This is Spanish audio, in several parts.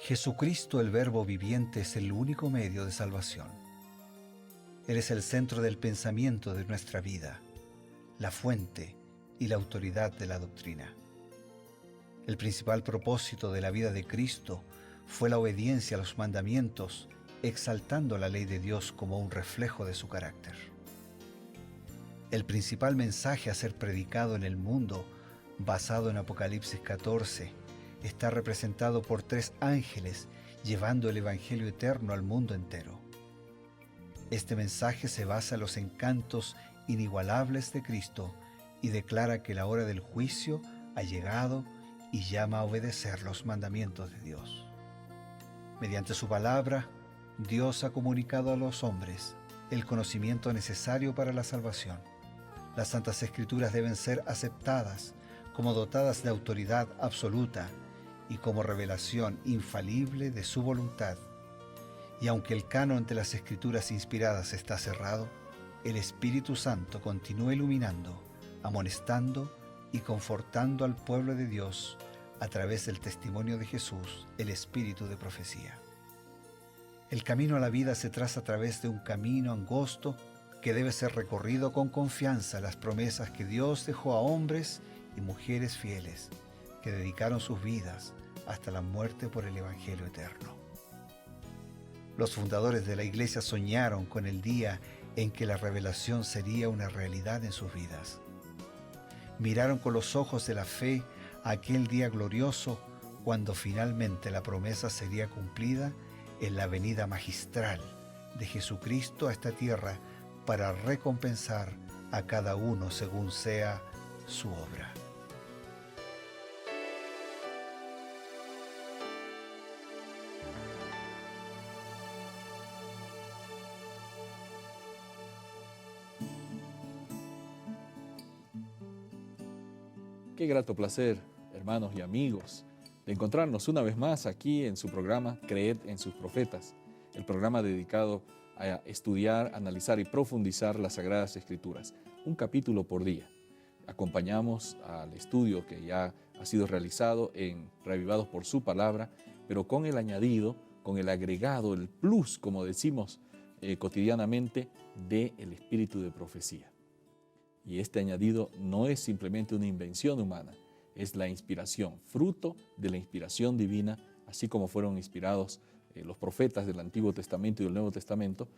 Jesucristo, el Verbo viviente, es el único medio de salvación. Él es el centro del pensamiento de nuestra vida, la fuente y la autoridad de la doctrina. El principal propósito de la vida de Cristo fue la obediencia a los mandamientos, exaltando la ley de Dios como un reflejo de su carácter. El principal mensaje a ser predicado en el mundo, basado en Apocalipsis 14, está representado por 3 ángeles llevando el Evangelio eterno al mundo entero. Este mensaje se basa en los encantos inigualables de Cristo y declara que la hora del juicio ha llegado y llama a obedecer los mandamientos de Dios. Mediante su palabra, Dios ha comunicado a los hombres el conocimiento necesario para la salvación. Las Santas Escrituras deben ser aceptadas como dotadas de autoridad absoluta y como revelación infalible de su voluntad. Y aunque el canon de las Escrituras inspiradas está cerrado, el Espíritu Santo continúa iluminando, amonestando y confortando al pueblo de Dios a través del testimonio de Jesús, el Espíritu de profecía. El camino a la vida se traza a través de un camino angosto que debe ser recorrido con confianza en las promesas que Dios dejó a hombres y mujeres fieles que dedicaron sus vidas hasta la muerte por el Evangelio eterno. Los fundadores de la Iglesia soñaron con el día en que la revelación sería una realidad en sus vidas. Miraron con los ojos de la fe a aquel día glorioso cuando finalmente la promesa sería cumplida en la venida magistral de Jesucristo a esta tierra para recompensar a cada uno según sea su obra. Qué grato placer, hermanos y amigos, de encontrarnos una vez más aquí en su programa Creed en sus Profetas, el programa dedicado a estudiar, analizar y profundizar las Sagradas Escrituras, un capítulo por día. Acompañamos al estudio que ya ha sido realizado en Reavivados por su Palabra, pero con el añadido, con el agregado, el plus, como decimos cotidianamente, del espíritu de profecía. Y este añadido no es simplemente una invención humana, es la inspiración, fruto de la inspiración divina, así como fueron inspirados los profetas del Antiguo Testamento y del Nuevo Testamento.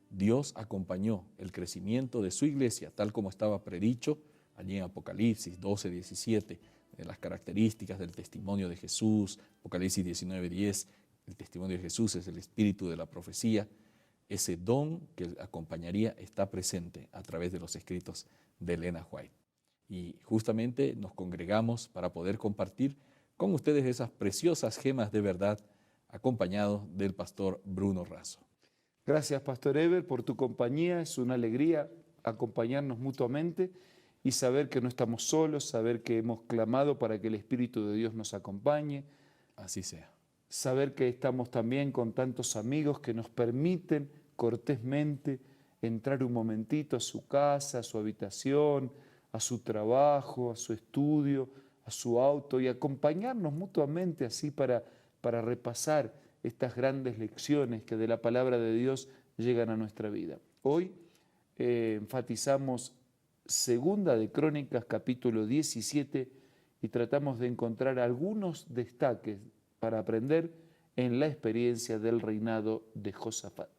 Dios acompañó el crecimiento de su iglesia, tal como estaba predicho allí en Apocalipsis 12, 17, las características del testimonio de Jesús, Apocalipsis 19, 10, el testimonio de Jesús es el espíritu de la profecía. Ese don que acompañaría está presente a través de los escritos de Elena White. Y justamente nos congregamos para poder compartir con ustedes esas preciosas gemas de verdad, acompañados del pastor Bruno Razo. Gracias, Pastor Eber, por tu compañía. Es una alegría acompañarnos mutuamente y saber que no estamos solos, saber que hemos clamado para que el Espíritu de Dios nos acompañe. Así sea. Saber que estamos también con tantos amigos que nos permiten cortésmente entrar un momentito a su casa, a su habitación, a su trabajo, a su estudio, a su auto y acompañarnos mutuamente así para repasar estas grandes lecciones que de la palabra de Dios llegan a nuestra vida. Hoy enfatizamos Segunda de Crónicas, capítulo 17, y tratamos de encontrar algunos destaques para aprender en la experiencia del reinado de Josafat.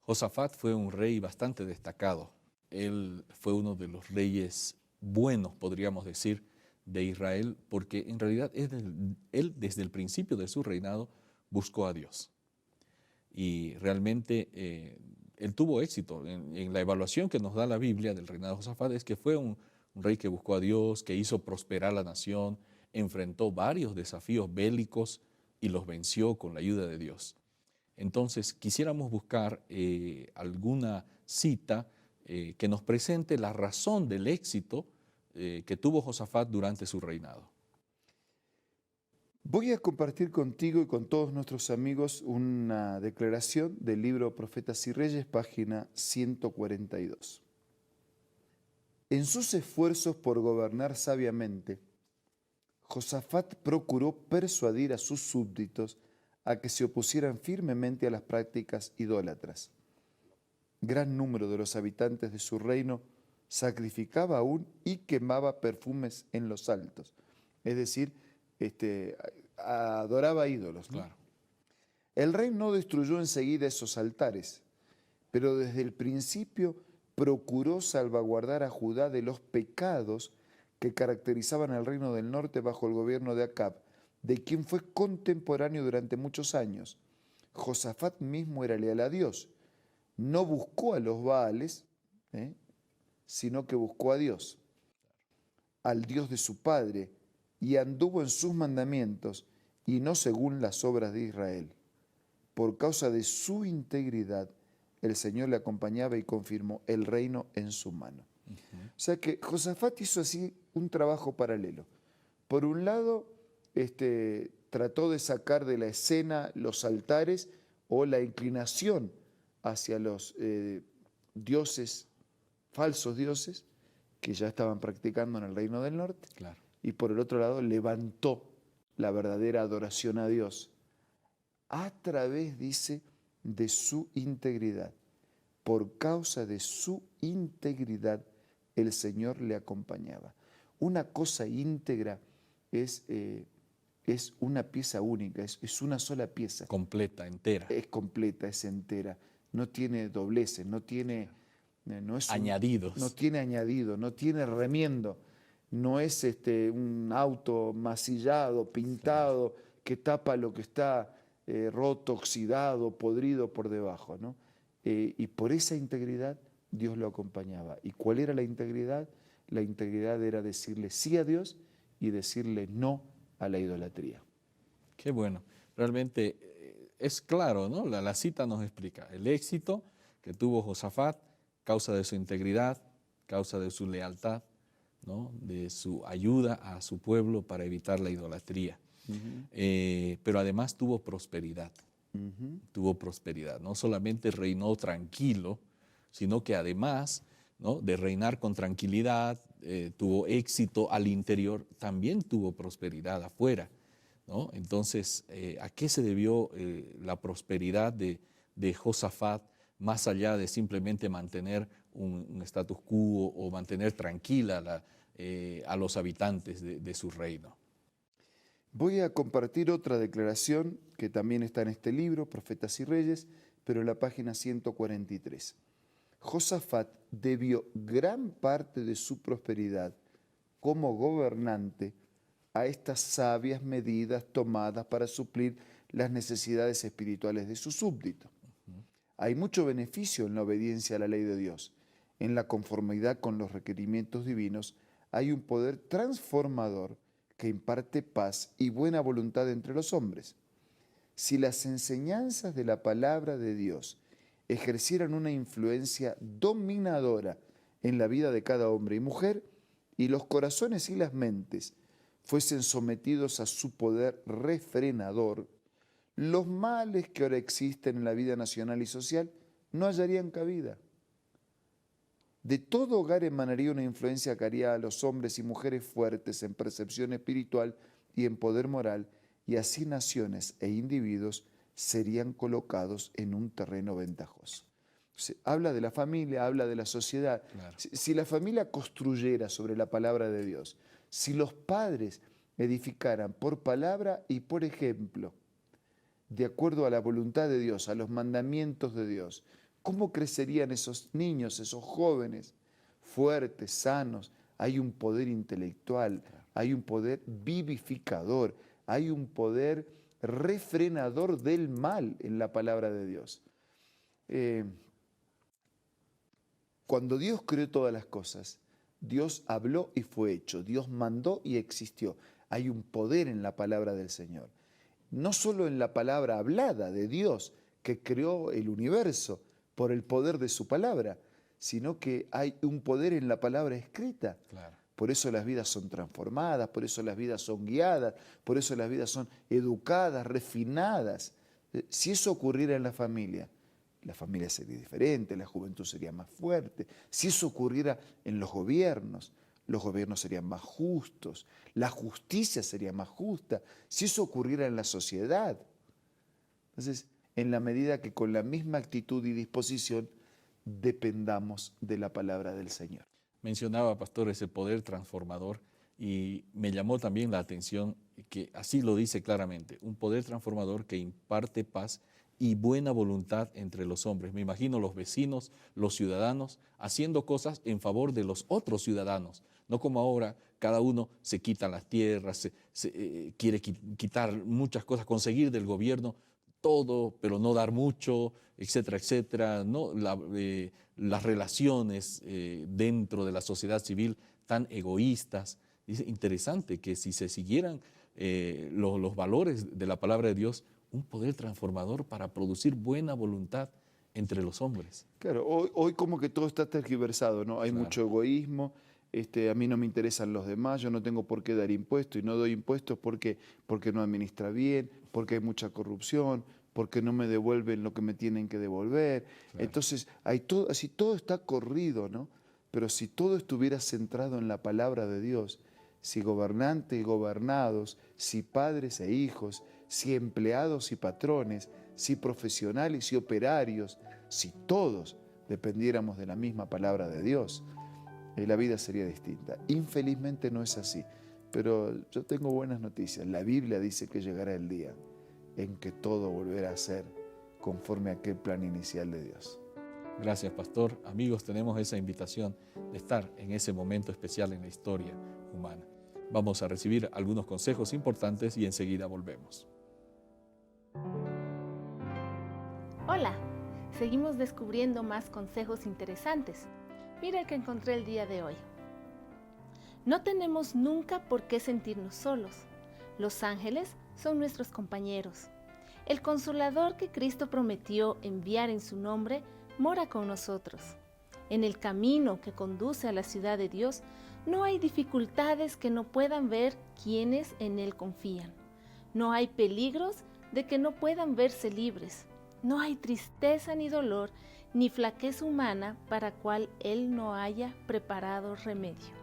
Josafat fue un rey bastante destacado. Él fue uno de los reyes buenos, podríamos decir, de Israel, porque en realidad él desde el principio de su reinado buscó a Dios. Y realmente él tuvo éxito. En la evaluación que nos da la Biblia del reinado de Josafat es que fue un rey que buscó a Dios, que hizo prosperar la nación, enfrentó varios desafíos bélicos y los venció con la ayuda de Dios. Entonces, quisiéramos buscar alguna cita que nos presente la razón del éxito que tuvo Josafat durante su reinado. Voy a compartir contigo y con todos nuestros amigos una declaración del libro Profetas y Reyes, página 142. En sus esfuerzos por gobernar sabiamente, Josafat procuró persuadir a sus súbditos a que se opusieran firmemente a las prácticas idólatras. Gran número de los habitantes de su reino sacrificaba aún y quemaba perfumes en los altos. Es decir, adoraba ídolos, ¿no? Claro. El rey no destruyó enseguida esos altares, pero desde el principio procuró salvaguardar a Judá de los pecados que caracterizaban al reino del norte bajo el gobierno de Acab, de quien fue contemporáneo durante muchos años. Josafat mismo era leal a Dios. No buscó a los Baales, sino que buscó a Dios, al Dios de su padre, y anduvo en sus mandamientos y no según las obras de Israel. Por causa de su integridad, el Señor le acompañaba y confirmó el reino en su mano. O sea que Josafat hizo así un trabajo paralelo. Por un lado, trató de sacar de la escena los altares o la inclinación hacia los dioses, falsos dioses, que ya estaban practicando en el reino del norte. Claro. Y por el otro lado, levantó la verdadera adoración a Dios a través, dice, de su integridad. Por causa de su integridad, el Señor le acompañaba. Una cosa íntegra es una pieza única, es una sola pieza. Completa, entera. Es completa, es entera. No tiene dobleces, no tiene... No es añadidos. No tiene añadido, no tiene remiendo. No es un auto masillado, pintado, que tapa lo que está roto, oxidado, podrido por debajo, ¿no? Y por esa integridad Dios lo acompañaba. ¿Y cuál era la integridad? La integridad era decirle sí a Dios y decirle no a la idolatría. Qué bueno. Realmente es claro, ¿no? La cita nos explica el éxito que tuvo Josafat, causa de su integridad, causa de su lealtad, ¿no? De su ayuda a su pueblo para evitar la idolatría. Pero además tuvo prosperidad. Tuvo prosperidad. No solamente reinó tranquilo, sino que además, ¿no? De reinar con tranquilidad, tuvo éxito al interior, también tuvo prosperidad afuera, ¿no? Entonces, ¿a qué se debió la prosperidad de Josafat, más allá de simplemente mantener un status quo o mantener tranquila a los habitantes de su reino? Voy a compartir otra declaración que también está en este libro, Profetas y Reyes, pero en la página 143. Josafat debió gran parte de su prosperidad como gobernante a estas sabias medidas tomadas para suplir las necesidades espirituales de sus súbditos. Hay mucho beneficio en la obediencia a la ley de Dios. En la conformidad con los requerimientos divinos hay un poder transformador que imparte paz y buena voluntad entre los hombres. Si las enseñanzas de la palabra de Dios ejercieran una influencia dominadora en la vida de cada hombre y mujer, y los corazones y las mentes fuesen sometidos a su poder refrenador, los males que ahora existen en la vida nacional y social no hallarían cabida. De todo hogar emanaría una influencia que haría a los hombres y mujeres fuertes en percepción espiritual y en poder moral, y así naciones e individuos serían colocados en un terreno ventajoso. Habla de la familia, habla de la sociedad. Claro. Si la familia construyera sobre la palabra de Dios, si los padres edificaran por palabra y por ejemplo, de acuerdo a la voluntad de Dios, a los mandamientos de Dios, ¿cómo crecerían esos niños, esos jóvenes fuertes, sanos? Hay un poder intelectual, hay un poder vivificador, hay un poder refrenador del mal en la palabra de Dios. Cuando Dios creó todas las cosas, Dios habló y fue hecho, Dios mandó y existió. Hay un poder en la palabra del Señor. No solo en la palabra hablada de Dios, que creó el universo por el poder de su palabra, sino que hay un poder en la palabra escrita. Claro. Por eso las vidas son transformadas, por eso las vidas son guiadas, por eso las vidas son educadas, refinadas. Si eso ocurriera en la familia sería diferente, la juventud sería más fuerte. Si eso ocurriera en los gobiernos los gobiernos serían más justos, la justicia sería más justa, si eso ocurriera en la sociedad. Entonces, en la medida que con la misma actitud y disposición dependamos de la palabra del Señor. Mencionaba, pastor, ese poder transformador y me llamó también la atención que así lo dice claramente, un poder transformador que imparte paz y buena voluntad entre los hombres. Me imagino los vecinos, los ciudadanos, haciendo cosas en favor de los otros ciudadanos, no como ahora cada uno se quita las tierras, quiere quitar muchas cosas, conseguir del gobierno todo, pero no dar mucho, etcétera, etcétera. ¿No? Las relaciones dentro de la sociedad civil tan egoístas. Dice, interesante que si se siguieran los valores de la palabra de Dios, un poder transformador para producir buena voluntad entre los hombres. Claro, hoy como que todo está tergiversado, ¿no? Hay mucho egoísmo, a mí no me interesan los demás, yo no tengo por qué dar impuestos y no doy impuestos porque no administra bien, porque hay mucha corrupción, porque no me devuelven lo que me tienen que devolver. Claro. Entonces, así todo está corrido, ¿no? Pero si todo estuviera centrado en la palabra de Dios, si gobernantes y gobernados, si padres e hijos, si empleados y patrones, si profesionales y operarios, si todos dependiéramos de la misma palabra de Dios, la vida sería distinta. Infelizmente no es así, pero yo tengo buenas noticias. La Biblia dice que llegará el día en que todo volverá a ser conforme a aquel plan inicial de Dios. Gracias, pastor. Amigos, tenemos esa invitación de estar en ese momento especial en la historia humana. Vamos a recibir algunos consejos importantes y enseguida volvemos. Hola, seguimos descubriendo más consejos interesantes. Mira el que encontré el día de hoy. No tenemos nunca por qué sentirnos solos. Los ángeles son nuestros compañeros. El Consolador que Cristo prometió enviar en su nombre mora con nosotros. En el camino que conduce a la ciudad de Dios no hay dificultades que no puedan ver quienes en Él confían. No hay peligros de que no puedan verse libres. No hay tristeza ni dolor, ni flaqueza humana para cual Él no haya preparado remedio.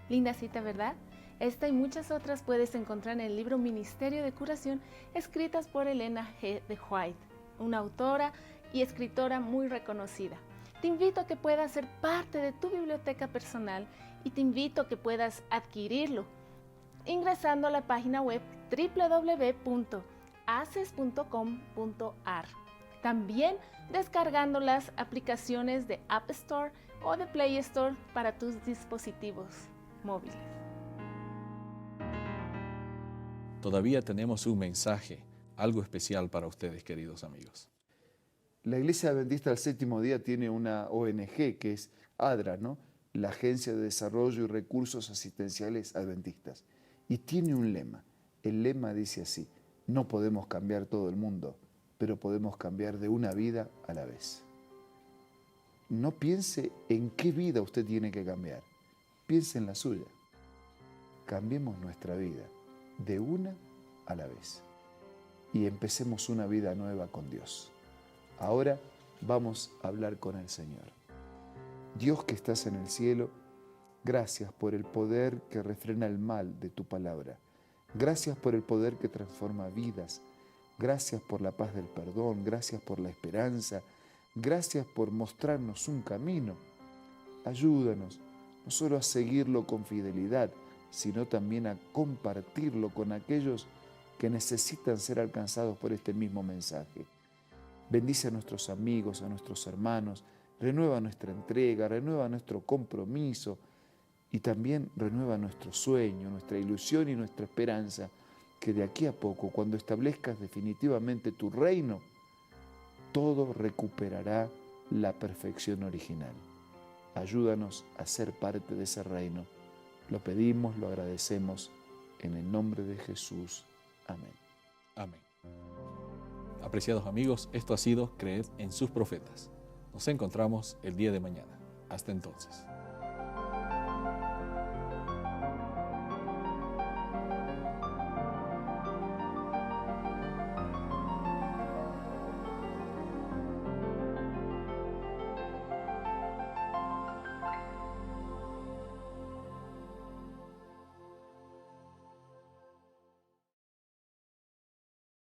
Linda cita, ¿verdad? Esta y muchas otras puedes encontrar en el libro Ministerio de Curación, escritas por Elena G. de White, una autora y escritora muy reconocida. Te invito a que puedas ser parte de tu biblioteca personal y te invito a que puedas adquirirlo ingresando a la página web www.aces.com.ar. También descargando las aplicaciones de App Store o de Play Store para tus dispositivos móviles. Todavía tenemos un mensaje, algo especial para ustedes, queridos amigos. La Iglesia Adventista del Séptimo Día tiene una ONG que es ADRA, ¿no? La Agencia de Desarrollo y Recursos Asistenciales Adventistas. Y tiene un lema. El lema dice así: no podemos cambiar todo el mundo, pero podemos cambiar de una vida a la vez. No piense en qué vida usted tiene que cambiar. Piense en la suya. Cambiemos nuestra vida de una a la vez y empecemos una vida nueva con Dios. Ahora vamos a hablar con el Señor. Dios que estás en el cielo, gracias por el poder que refrena el mal de tu palabra. Gracias por el poder que transforma vidas. Gracias por la paz del perdón. Gracias por la esperanza. Gracias por mostrarnos un camino. Ayúdanos no solo a seguirlo con fidelidad, sino también a compartirlo con aquellos que necesitan ser alcanzados por este mismo mensaje. Bendice a nuestros amigos, a nuestros hermanos, renueva nuestra entrega, renueva nuestro compromiso y también renueva nuestro sueño, nuestra ilusión y nuestra esperanza, que de aquí a poco, cuando establezcas definitivamente tu reino, todo recuperará la perfección original. Ayúdanos a ser parte de ese reino. Lo pedimos, lo agradecemos, en el nombre de Jesús. Amén. Amén. Apreciados amigos, esto ha sido Creed en sus profetas. Nos encontramos el día de mañana. Hasta entonces.